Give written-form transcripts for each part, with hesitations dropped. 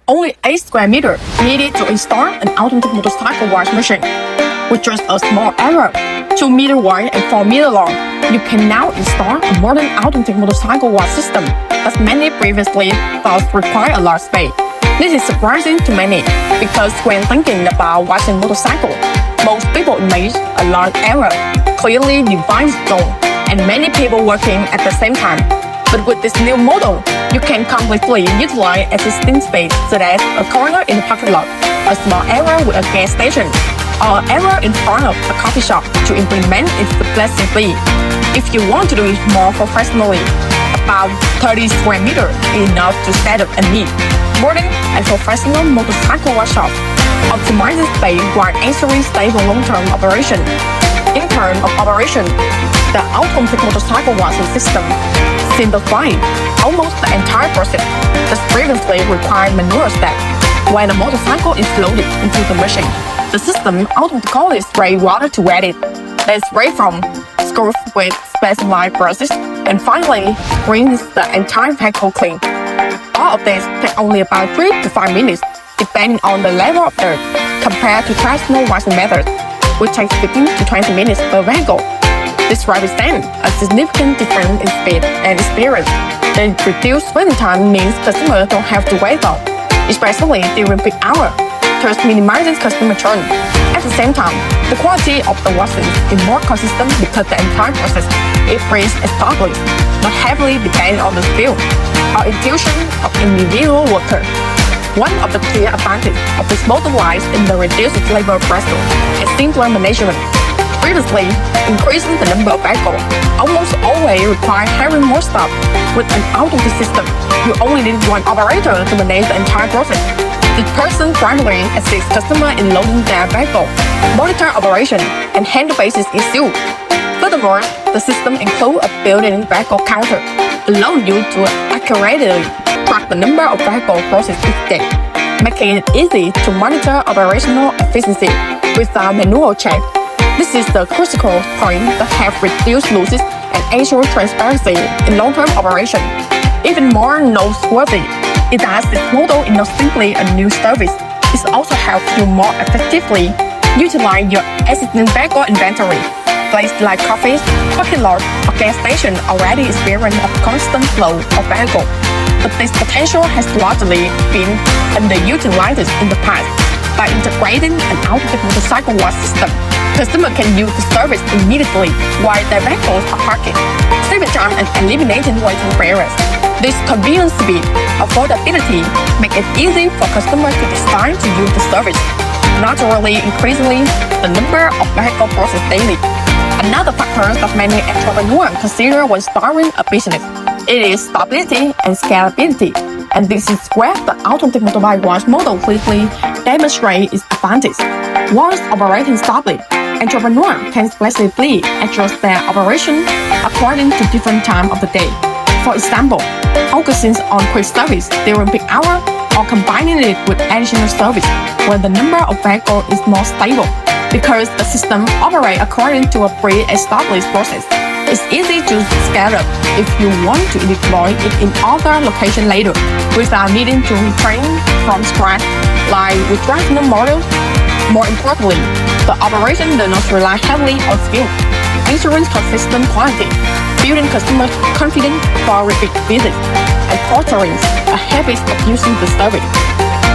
only 8 square meters needed to install an automatic motorcycle wash machine. With just a small error, 2 meters wide and 4 meters long, you can now install a modern automatic motorcycle wash system, as many previously thought required a large space. This is surprising to many, because when thinking about washing motorcycle, most people imagine a large area, clearly defined zone, and many people working at the same time. But with this new model, you can completely utilize existing space, such as a corner in the parking lot, a small area with a gas station, or an area in front of a coffee shop to implement it flexibly. If you want to do it more professionally, about 30 square meters is enough to set up a neat, modern, and professional motorcycle workshop. Optimizes space while ensuring stable long-term operation. In terms of operation, the automatic motorcycle washing system simplifies almost the entire process, that previously required manual steps. When a motorcycle is loaded into the machine, the system automatically sprays water to wet it, then sprays from screws with specified brushes, and finally brings the entire vehicle clean. All of this takes only about 3 to 5 minutes, depending on the level of dirt, compared to traditional washing methods, which takes 15 to 20 minutes per vehicle. This represents a significant difference in speed and experience. The reduced waiting time means customers don't have to wait long, especially during peak hour, thus minimizing customer churn. At the same time, the quality of the washing is more consistent because the entire process is pre-established, not heavily dependent on the skill or intuition of individual worker. One of the clear advantages of this model lies in the reduced labor pressure and simpler management. Previously, increasing the number of vehicles almost always required having more staff. With an automated system, you only need one operator to manage the entire process. This person primarily assists customers in loading their vehicle, monitor operation, and handle basic issues. Furthermore, the system includes a built-in vehicle counter, allowing you to accurately track the number of vehicles processed each day, making it easy to monitor operational efficiency without manual check. This is the critical point that helps reduce losses and ensure transparency in long-term operation. Even more noteworthy is that this model is not simply a new service. It also helps you more effectively utilize your existing vehicle inventory. Places like cafes, parking lots, or gas stations already experience a constant flow of vehicles, but this potential has largely been underutilized in the past. By integrating an automatic motorcycle wash system, customers can use the service immediately while their vehicles are parking, saving time and eliminating waiting periods. This convenient speed, affordability make it easy for customers to decide to use the service, naturally increasing the number of vehicles processed daily. Another factor that many entrepreneurs consider when starting a business, it is stability and scalability. And this is where the automatic motorbike wash model clearly demonstrates its advantage. Once operating stably, entrepreneurs can flexibly adjust their operation according to different times of the day. For example, focusing on quick service during peak hour or combining it with additional service when the number of vehicles is more stable. Because the system operates according to a pre-established process, it's easy to scale up if you want to deploy it in other locations later without needing to train from scratch like with traditional models. More importantly, the operation does not rely heavily on skill, ensuring consistent quality, building customer confidence for repeat visits, and fostering a habit of using the service.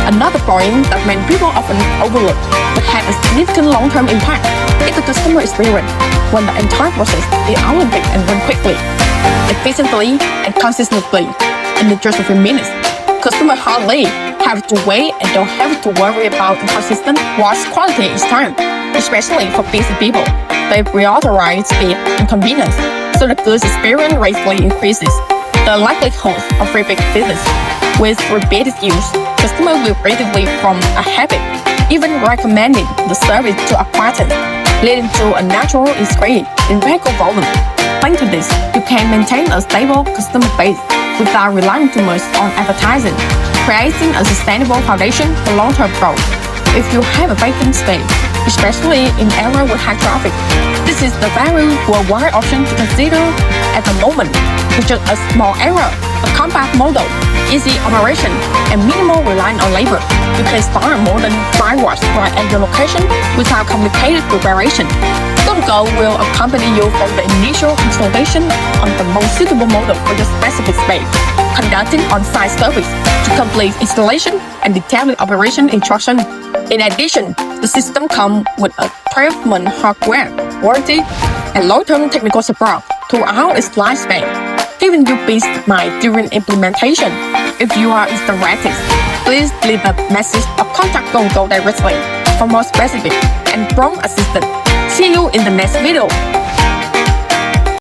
Another point that many people often overlook but has a significant long-term impact is the customer experience. When the entire process is automatic and run quickly, efficiently, and consistently in just a few minutes, customers hardly have to wait and don't have to worry about inconsistent wash quality each time. Especially for busy people, they prioritize speed and convenience, so the goods experience greatly increases. The likelihood of repeat visits with repeated use, customers will gradually form a habit, even recommending the service to acquaintance, leading to a natural increase in vehicle volume. Thanks to this, you can maintain a stable customer base without relying too much on advertising, creating a sustainable foundation for long-term growth. If you have a vacant space, especially in areas with high traffic, this This is the very worldwide option to consider at the moment. With just a small error, a compact model, easy operation, and minimal reliance on labor, you can start a modern bike wash right at your location without complicated preparation. Go&Go will accompany you from the initial installation on the most suitable model for your specific space, conducting on-site service to complete installation and detailed operation instruction. In addition, the system comes with a 12-month hardware warranty and long-term technical support throughout its lifespan, giving you peace of mind during implementation. If you are interested, please leave a message or contact Go&Go directly for more specific and prompt assistance. See you in the next video.